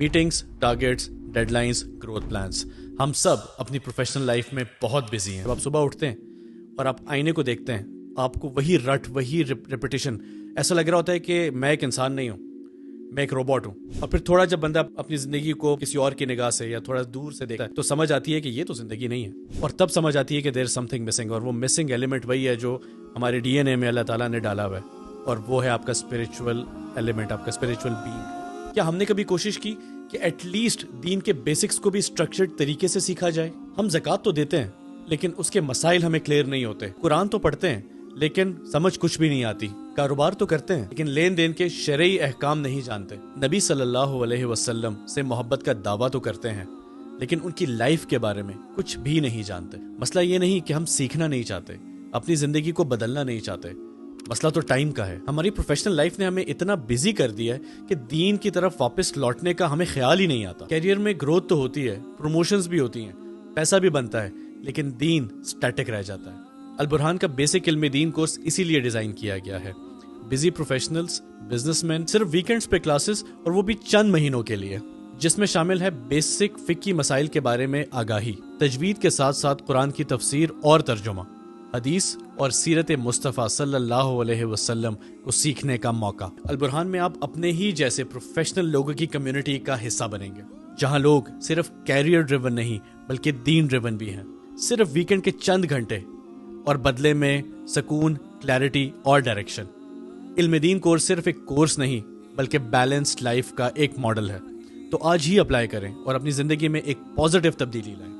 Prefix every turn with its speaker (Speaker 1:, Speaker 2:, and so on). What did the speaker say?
Speaker 1: Meetings, targets, deadlines, growth plans, हम सब अपनी प्रोफेशनल लाइफ में बहुत बिजी हैं। जब आप सुबह उठते हैं और आप आईने को देखते हैं, आपको वही रट, वही रिपीटिशन, ऐसा लग रहा होता है कि मैं एक इंसान नहीं हूँ, मैं एक रोबोट हूँ। और फिर थोड़ा जब बंदा अपनी ज़िंदगी को किसी और की निगाह से या थोड़ा दूर से देखता है तो समझ आती है कि ये तो ज़िंदगी नहीं है। और तब समझ आती है कि देयर इज समथिंग मिसिंग, और वो मिसिंग एलिमेंट वही है जो हमारे डीएनए में अल्लाह ताला ने डाला हुआ है, और वो है आपका स्पिरिचुअल एलिमेंट, आपका स्पिरिचुअल बीइंग। क्या हमने कभी कोशिश की कि एटलीस्ट दीन के बेसिक्स को भी स्ट्रक्चर्ड तरीके से सीखा जाए? हम ज़कात तो देते हैं लेकिन उसके मसाइल हमें क्लियर नहीं होते, कुरान तो पढ़ते हैं लेकिन समझ कुछ भी नहीं आती, कारोबार तो करते हैं लेकिन लेन देन के शरई अहकाम नहीं जानते, नबी सल्लल्लाहु अलैहि वसल्लम से मोहब्बत का दावा तो करते हैं लेकिन उनकी लाइफ के बारे में कुछ भी नहीं जानते। मसला ये नहीं कि हम सीखना नहीं चाहते, अपनी जिंदगी को बदलना नहीं चाहते, मसला तो टाइम का है। हमारी प्रोफेशनल लाइफ ने हमें इतना बिजी कर दिया है कि दीन की तरफ वापस लौटने का हमें ख्याल ही नहीं आता। कैरियर में ग्रोथ तो होती है, प्रमोशंस भी होती हैं, पैसा भी बनता है, लेकिन दीन स्टैटिक रह जाता है। अल बुरहान का बेसिक इल्म दीन कोर्स इसीलिए डिजाइन किया गया है। बिजी प्रोफेशनल्स, बिजनेसमैन, सिर्फ वीकेंड्स पे क्लासेस, और वो भी चंद महीनों के लिए, जिसमें शामिल है बेसिक फिक्की मसाइल के बारे में आगाही, तजवीद के साथ साथ कुरान की तफसीर और तर्जुमा, हदीस और सीरत मुस्तफ़ा सल्लल्लाहु अलैहि वसल्लम को सीखने का मौका। अल बुरहान में आप अपने ही जैसे प्रोफेशनल लोगों की कम्युनिटी का हिस्सा बनेंगे, जहां लोग सिर्फ कैरियर ड्रिवन नहीं बल्कि दीन ड्रिवन भी हैं। सिर्फ वीकेंड के चंद घंटे और बदले में सुकून, क्लैरिटी और डायरेक्शन। इल्म दीन कोर्स सिर्फ एक कोर्स नहीं बल्कि बैलेंस्ड लाइफ का एक मॉडल है। तो आज ही अप्लाई करें और अपनी जिंदगी में एक पॉजिटिव तब्दीली लाएं।